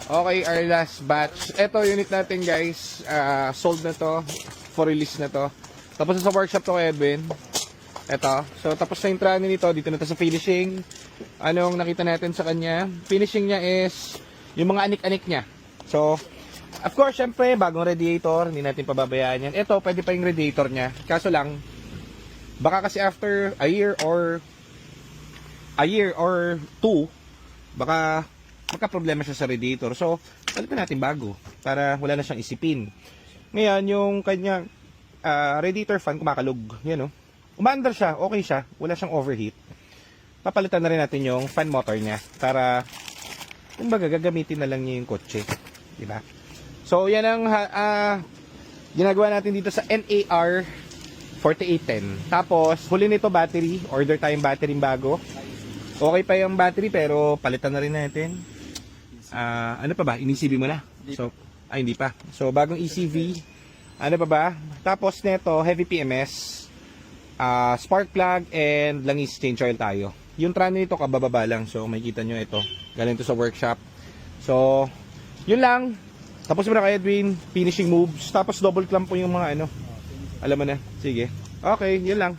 Okay, our last batch. Ito, unit natin guys. Sold na to. For release na to. Tapos sa workshop to kay Edwin. Ito. So, tapos na yung training nito. Dito na to sa finishing. Anong nakita natin sa kanya? Finishing niya is yung mga anik-anik niya. So, of course, syempre, bagong radiator. Hindi natin pababayaan yan. Ito, pwede pa yung radiator niya. Kaso lang, baka kasi after a year or 2, baka magka-problema siya sa radiator. So, palitan natin bago para wala na siyang isipin. Ngayon, yung kanyang radiator fan kumakalog. Yan, no? Umaandar siya, okay siya, wala siyang overheat. Papalitan na rin natin yung fan motor niya para kumbaga gagamitin na lang niya yung kotse, di ba? So yan ang ginagawa natin dito sa NAR 4810. Tapos huli nito battery, order tayong battery bago. Okay pa yung battery pero palitan na rin natin. Ano pa ba? In-ECV mo na? So, hindi pa. So bagong ECV. Ano pa ba? Tapos neto heavy PMS. Spark plug and langis change oil tayo. Yung trano nito kabababa lang. So makikita nyo ito. Galing to sa workshop. So yun lang. Tapos muna kay Edwin. Finishing moves. Tapos double clamp po yung mga ano. Alam mo na. Sige. Okay, yun lang.